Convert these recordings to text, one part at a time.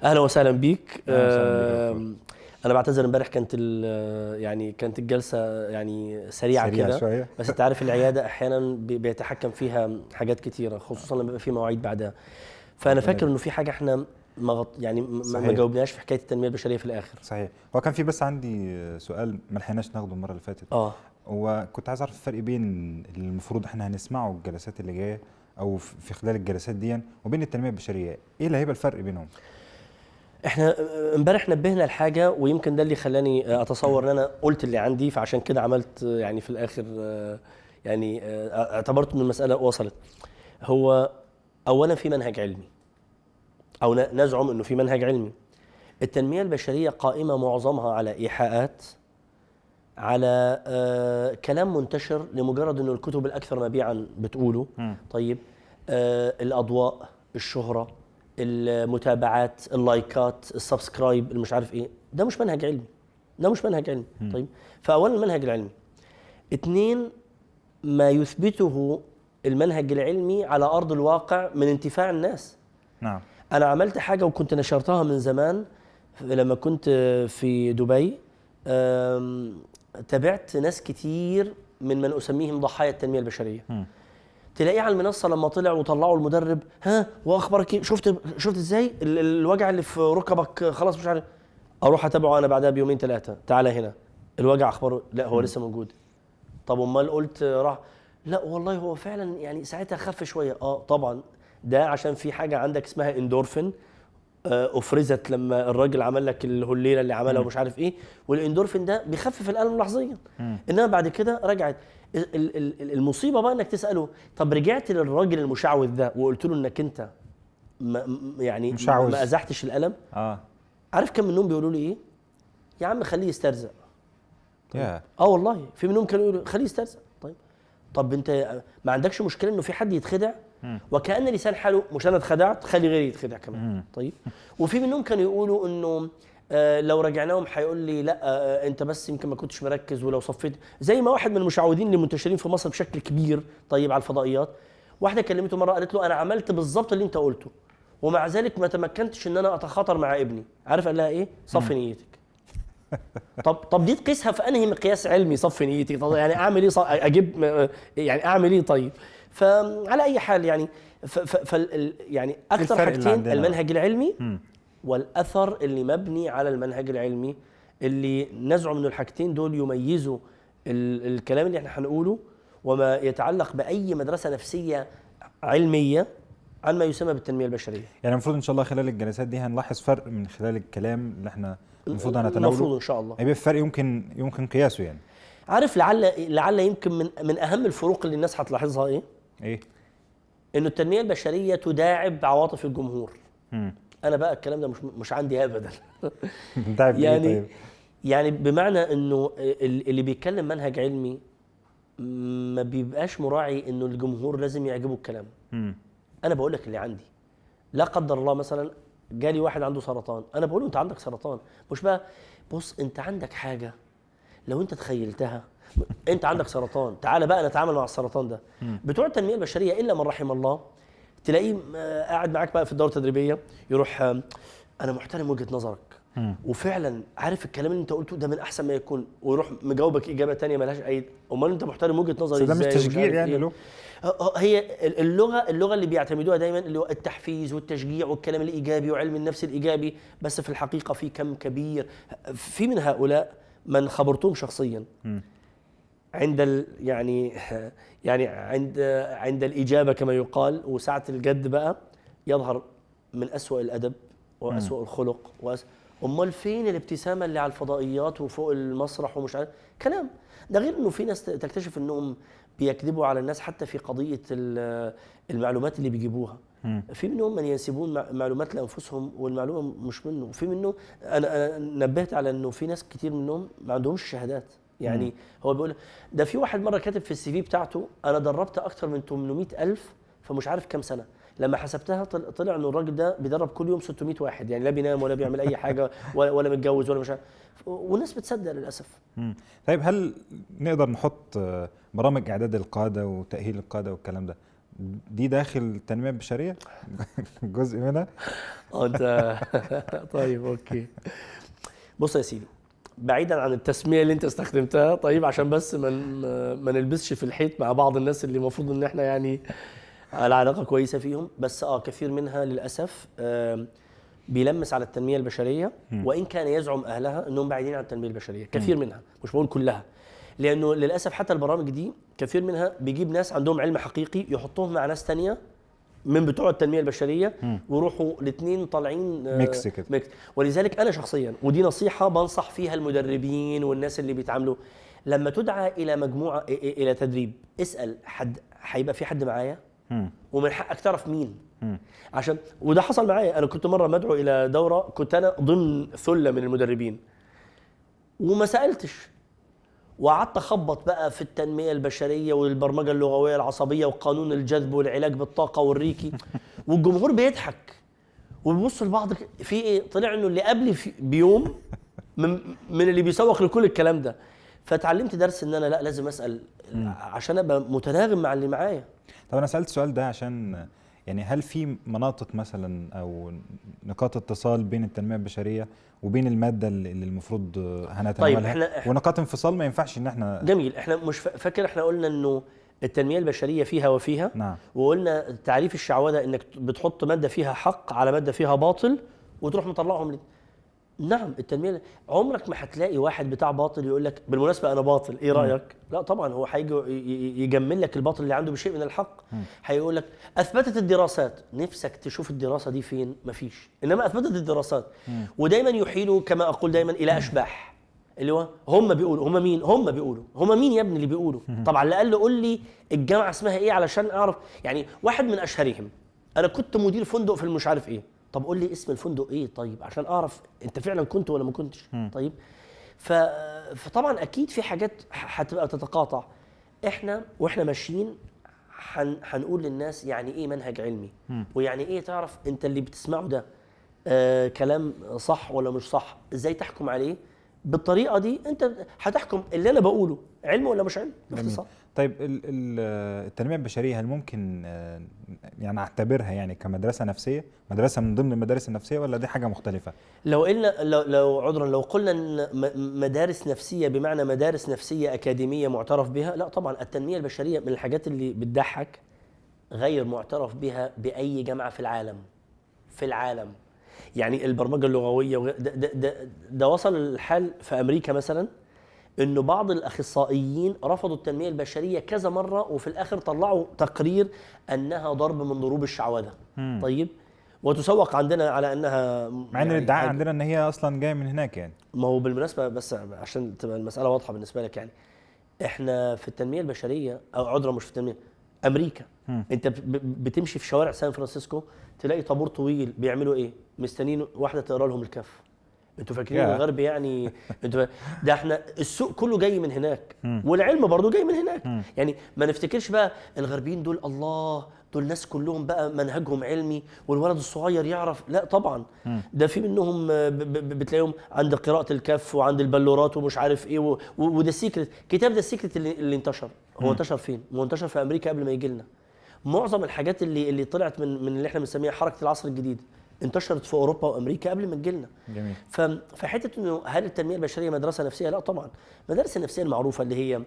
اهلا وسهلا بيك. اهلا وسهلا بيك. انا بعتذر، امبارح كانت الجلسه يعني سريعه سريع كده. شويه. بس انت عارف العياده احيانا بيتحكم فيها حاجات كتيره، خصوصا لما بيبقى في مواعيد بعدها. فانا ربنا فاكر يبارك. انه في حاجه احنا ما صحيح جاوبناش في حكايه التنميه البشريه في الاخر. صحيح. هو كان في بس عندي سؤال ما لحقناش ناخده المره اللي فاتت. اه وكنت عايز اعرف الفرق بين اللي المفروض احنا هنسمعه الجلسات اللي جايه او في خلال الجلسات دي وبين التنميه البشريه، ايه اللي هيبقى الفرق بينهم؟ احنا امبارح نبهنا لحاجه، ويمكن ده اللي خلاني اتصور ان انا قلت اللي عندي، فعشان كده عملت يعني في الاخر اعتبرت ان المساله وصلت. هو اولا في منهج علمي، او نزعم انه في منهج علمي. التنميه البشريه قائمه معظمها على ايحاءات، على كلام منتشر لمجرد انه الكتب الاكثر مبيعا بتقوله. طيب، الاضواء، الشهره، المتابعات، اللايكات، السبسكرايب، المش عارف ايه، ده مش منهج علمي. ده مش منهج علمي. طيب، فاولا المنهج العلمي. اثنين، ما يثبته المنهج العلمي على ارض الواقع من انتفاع الناس. نعم. أنا عملت حاجة وكنت نشرتها من زمان لما كنت في دبي. تابعت ناس كتير من أسميهم ضحايا التنمية البشرية. تلاقيه على المنصة لما طلع وطلعوا المدرب، ها واخبارك ايه؟ شفت ازاي الوجع اللي في ركبك؟ خلاص مش عارف. اروح اتابعه انا بعدها بيومين ثلاثة، تعالى هنا الوجع اخباره؟ لا هو لسه موجود. طب امال قلت راح؟ لا والله هو فعلا يعني ساعتها خف شويه. طبعا ده عشان في حاجه عندك اسمها اندورفين، افرزت لما الراجل عمل لك الهليله اللي عملها ومش عارف ايه، والاندورفين ده بيخفف الالم لحظيا. انما بعد كده رجعت. المصيبه بقى انك تساله، طب رجعت للراجل المشعوذ ده وقلت له انك انت ما ازحتش الالم؟ عارف كم منهم بيقولوا لي ايه؟ يا عم خليه يسترزق. طيب. والله في منهم كانوا يقولوا خليه يسترزق. طب انت ما عندكش مشكله انه في حد يتخدع؟ وكأن لسان حاله مش انا اتخدعت، خلي غيري يتخدع كمان. طيب. وفي منهم كانوا يقولوا انه لو رجعناهم هيقول لي لا انت بس يمكن ما كنتش مركز، ولو صفيت زي ما واحد من المشعوذين اللي منتشرين في مصر بشكل كبير طيب على الفضائيات. واحده كلمته مره قالت له انا عملت بالظبط اللي انت قلته، ومع ذلك ما تمكنتش ان انا اتخاطر مع ابني. عارف قال لها ايه؟ صفي نيتك. طب دي تقيسها في انهي مقياس علمي صفي نيتي؟ طب يعني اعمل ايه؟ اجيب يعني اعمل ايه؟ طيب. فعلى اي حال يعني يعني اكثر حاجتين المنهج العلمي والاثر اللي مبني على المنهج العلمي، اللي نزعم انه الحاجتين دول يميزوا الكلام اللي احنا هنقوله وما يتعلق باي مدرسه نفسيه علميه عن ما يسمى بالتنميه البشريه. يعني المفروض ان شاء الله خلال الجلسات دي هنلاحظ فرق من خلال الكلام اللي احنا المفروض هنتناوله. المفروض ان شاء الله هيبقى فرق يمكن قياسه يعني. عارف لعل يمكن من اهم الفروق اللي الناس هتلاحظها ايه؟ انه التنميه البشريه تداعب عواطف الجمهور. انا بقى الكلام ده مش عندي ابدا. يعني طيب. يعني بمعنى انه اللي بيتكلم منهج علمي ما بيبقاش مراعي انه الجمهور لازم يعجبه الكلام. انا بقول لك اللي عندي. لا قدر الله مثلا جالي واحد عنده سرطان، انا بقول له انت عندك سرطان، مش بقى بص انت عندك حاجه لو انت تخيلتها انت عندك سرطان، تعال بقى نتعامل مع السرطان ده. بتوع التنميه البشريه الا من رحم الله تلاقيه قاعد معاك بقى في الدوره التدريبيه، يروح انا محترم وجهه نظرك وفعلا عارف الكلام اللي انت قلته ده من احسن ما يكون، ويروح مجاوبك اجابه ثانيه ملهاش اي. امال انت محترم وجهه نظري ازاي؟ ده مش تشجيع يعني له. هي اللغه اللي بيعتمدوها دايما اللي هو التحفيز والتشجيع والكلام الايجابي وعلم النفس الايجابي. بس في الحقيقه في كم كبير في من هؤلاء من خبرتهم شخصيا عند يعني عند الاجابه كما يقال، وساعه الجد بقى يظهر من اسوأ الادب واسوأ الخلق امال فين الابتسامه اللي على الفضائيات وفوق المسرح ومش عارف كلام ده؟ غير انه في ناس تكتشف انهم بيكذبوا على الناس حتى في قضيه المعلومات اللي بيجيبوها. في منهم من ينسبون معلومات لانفسهم والمعلومه مش منه، وفي منه انا نبهت على انه في ناس كتير منهم ما عندهمش شهادات. يعني هو بيقول ده في واحد مره كاتب في السي في بتاعته انا دربت اكتر من 800,000 فمش عارف كام سنه. لما حسبتها طلع انه الراجل ده بيدرب كل يوم 600 واحد، يعني لا بينام ولا بيعمل اي حاجه ولا متجوز ولا مش عارف، والناس بتصدق للاسف. طيب هل نقدر نحط برامج اعداد القاده وتاهيل القاده والكلام ده دي داخل التنميه البشريه جزء منها؟ انت طيب اوكي. بص يا سيدي، بعيدا عن التسميه اللي انت استخدمتها، طيب عشان بس ما نلبسش في الحيط مع بعض الناس اللي المفروض ان احنا يعني العلاقه كويسه فيهم، بس كثير منها للاسف بيلمس على التنميه البشريه، وان كان يزعم اهلها انهم بعيدين عن التنميه البشريه. كثير منها، مش بقول كلها، لانه للاسف حتى البرامج دي كثير منها بيجيب ناس عندهم علم حقيقي يحطوهم مع ناس تانية من بتوع التنميه البشريه، ويروحوا الاثنين طالعين ميكس كده. ميكس. ولذلك انا شخصيا، ودي نصيحه بنصح فيها المدربين والناس اللي بيتعاملوا، لما تدعى الى مجموعه الى تدريب، اسال حد هيبقى في حد معايا، ومن حقك تعرف مين. عشان وده حصل معايا، انا كنت مره مدعو الى دوره، كنت انا ضمن ثله من المدربين وما سالتش، وقعدت اخبط بقى في التنميه البشريه والبرمجه اللغويه العصبيه وقانون الجذب والعلاج بالطاقه والريكي، والجمهور بيضحك وبيبص لبعض في ايه. طلع انه اللي قبلي بيوم من اللي بيسوق لكل الكلام ده. فتعلمت درس ان انا لا، لازم اسال عشان ابقى متناغم مع اللي معايا. طب انا سالت السؤال ده عشان يعني هل في مناطق مثلا او نقاط اتصال بين التنميه البشريه وبين الماده اللي المفروض هنتناولها؟ طيب ونقاط انفصال ما ينفعش ان احنا جميل. احنا مش فاكر احنا قلنا انه التنميه البشريه فيها وفيها. نعم. وقلنا تعريف الشعوذه انك بتحط ماده فيها حق على ماده فيها باطل وتروح مطلعهم نعم. التنميه عمرك ما هتلاقي واحد بتاع باطل يقول لك بالمناسبه انا باطل، ايه رايك؟ لا طبعا، هو هيجي يجمل لك الباطل اللي عنده بشيء من الحق. هيقول لك اثبتت الدراسات، نفسك تشوف الدراسه دي فين؟ مفيش. انما اثبتت الدراسات. ودايما يحيلوا كما اقول دايما الى اشباح، اللي هو هم بيقولوا. هم مين؟ هم بيقولوا. هم مين يا ابني اللي بيقولوا؟ طبعا على الاقل قول لي الجامعه اسمها ايه علشان اعرف. يعني واحد من اشهرهم، انا كنت مدير فندق في المش عارف ايه، طب قول لي اسم الفندق ايه طيب عشان اعرف انت فعلا كنت ولا ما كنتش. طيب فطبعا اكيد في حاجات هتبقى تتقاطع. واحنا ماشيين هنقول للناس يعني ايه منهج علمي، ويعني ايه تعرف انت اللي بتسمعه ده كلام صح ولا مش صح، ازاي تحكم عليه. بالطريقه دي انت هتحكم اللي انا بقوله علم ولا مش علم باختصار. طيب التنميه البشريه هل ممكن يعني اعتبرها يعني كمدرسه نفسيه، مدرسه من ضمن المدارس النفسيه، ولا دي حاجه مختلفه؟ لو قلنا لو قلنا ان مدارس نفسيه بمعنى مدارس نفسيه اكاديميه معترف بها، لا طبعا. التنميه البشريه من الحاجات اللي بتضحك غير معترف بها باي جامعه في العالم. يعني البرمجه اللغويه ده وصل الحال في امريكا مثلا انه بعض الاخصائيين رفضوا التنميه البشريه كذا مره، وفي الاخر طلعوا تقرير انها ضرب من ضروب الشعوذه. طيب، وتسوق عندنا على انها مع ان الادعاء عندنا ان هي اصلا جايه من هناك يعني. ما هو بالمناسبه، بس عشان تبقى المساله واضحه بالنسبه لك، يعني احنا في التنميه البشريه او عذرا مش في التنميه، امريكا انت بتمشي في شوارع سان فرانسيسكو تلاقي طابور طويل، بيعملوا ايه؟ مستنيين واحده تقرا لهم الكف. انتوا فاكرين الغرب يعني ده احنا السوق كله جاي من هناك، والعلم برضو جاي من هناك. يعني ما نفتكرش بقى الغربيين دول الله، دول ناس كلهم بقى منهجهم علمي والولد الصغير يعرف. لا طبعا، ده في منهم بتلاقيهم عند قراءة الكف وعند البلورات ومش عارف ايه وده السيكريت. كتاب ده السيكريت اللي انتشر، هو انتشر فين؟ هو انتشر في امريكا قبل ما يجي لنا. معظم الحاجات اللي طلعت من اللي احنا بنسميها حركة العصر الجديد انتشرت في اوروبا وامريكا قبل ما تجيلنا. جميل. فحته انه هل التنميه البشريه مدرسه نفسيه؟ لا طبعا. المدارس النفسيه المعروفه اللي هي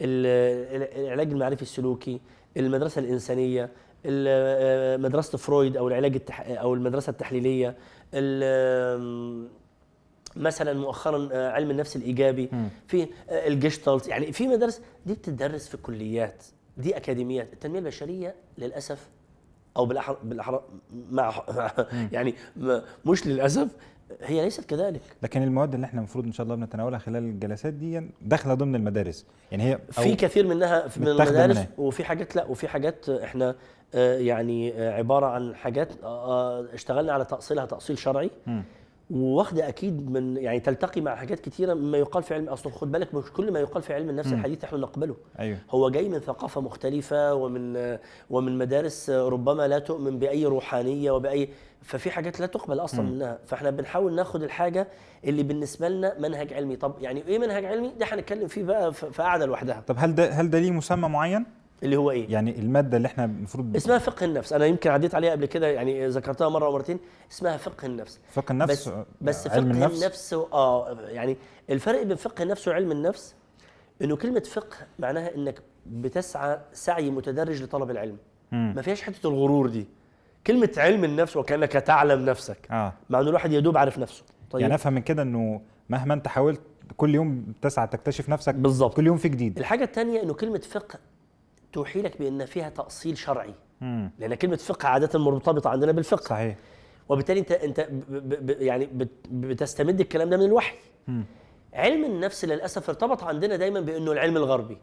العلاج المعرفي السلوكي، المدرسه الانسانيه، مدرسه فرويد او العلاج او المدرسه التحليليه، مثلا مؤخرا علم النفس الايجابي، في الجيشتالت. يعني في مدارس دي بتدرس في الكليات، دي اكاديميات. التنميه البشريه للاسف او بالاحرى يعني مش للاسف، هي ليست كذلك. لكن المواد اللي احنا المفروض ان شاء الله بنتناولها خلال الجلسات دي داخله ضمن المدارس، يعني هي في كثير منها من المدارس، وفي حاجات لا، وفي حاجات احنا يعني عباره عن حاجات اشتغلنا على تاصيلها تاصيل شرعي، واخده اكيد من يعني تلتقي مع حاجات كثيره مما يقال في علم. اصلا خد بالك، مش كل ما يقال في علم النفس الحديث احنا نقبله. أيوه. هو جاي من ثقافه مختلفه ومن مدارس ربما لا تؤمن باي روحانيه وباي، ففي حاجات لا تقبل اصلا منها. فاحنا بنحاول ناخد الحاجه اللي بالنسبه لنا منهج علمي. طب يعني ايه منهج علمي؟ ده هنتكلم فيه بقى في قعده لوحدها. طب هل ده ليه مسمى معين؟ اللي هو ايه؟ يعني الماده اللي احنا المفروض اسمها فقه النفس. انا يمكن عديت عليها قبل كده، يعني ذكرتها مره او مرتين. اسمها فقه النفس. فقه النفس، بس علم فقه النفس. يعني الفرق بين فقه النفس وعلم النفس انه كلمه فقه معناها انك بتسعى سعي متدرج لطلب العلم. ما فيهاش حته الغرور دي. كلمه علم النفس وكانك تعلم نفسك، مع انه الواحد يدوب عارف نفسه. طيب يعني افهم من كده انه مهما انت حاولت كل يوم تسعى تكتشف نفسك بالظبط، كل يوم في جديد. الحاجه الثانيه انه كلمه فقه توحي لك بان فيها تاصيل شرعي، لان كلمه فقه عاده مرتبطه عندنا بالفقه. صحيح. وبالتالي انت يعني بتستمد الكلام ده من الوحي. علم النفس للاسف ارتبط عندنا دايما بانه العلم الغربي.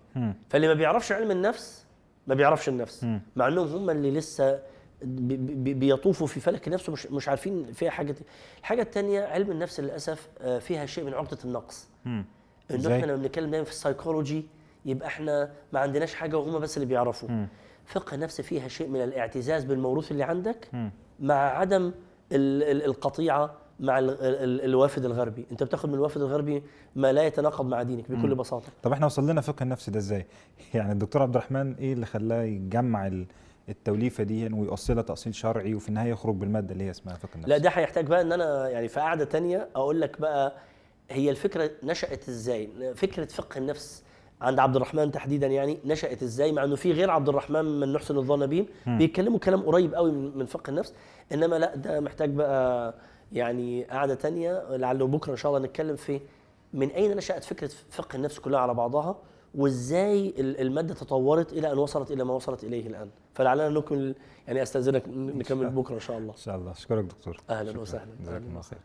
فاللي ما بيعرفش علم النفس ما بيعرفش النفس، مع انهم هم اللي لسه بيطوفوا في فلك النفس مش عارفين فيها حاجه. الحاجه الثانيه علم النفس للاسف فيها شيء من عقده النقص. انه احنا لما بنتكلم دايما في السايكولوجي يبقى احنا ما عندناش حاجه وهم بس اللي بيعرفوا. فقه النفس فيها شيء من الاعتزاز بالموروث اللي عندك مع عدم القطيعه مع الوافد الغربي. انت بتاخد من الوافد الغربي ما لا يتناقض مع دينك بكل بساطه. طب احنا وصل لنا فقه النفس ده ازاي؟ يعني الدكتور عبد الرحمن ايه اللي خلاه يجمع التوليفه دي ويوصلها تأصيل شرعي وفي النهايه يخرج بالماده اللي هي اسمها فقه النفس؟ لا ده هيحتاج بقى ان انا يعني في قعده تانية اقول لك بقى هي الفكره نشأت ازاي. فكره فقه النفس عند عبد الرحمن تحديدا يعني نشأت ازاي، مع انه في غير عبد الرحمن من نحسن الظن بهم بيتكلموا كلام قريب قوي من فقه النفس، انما لا ده محتاج بقى يعني قعده تانية لعله بكره ان شاء الله نتكلم في من اين نشأت فكره فقه النفس كلها على بعضها، وازاي الماده تطورت الى ان وصلت الى ما وصلت اليه الان. فلعلنا نكمل، يعني استاذنك نكمل بكره ان شاء الله. ان شاء الله. اشكرك دكتور. اهلا وسهلا. جزاك الله خير.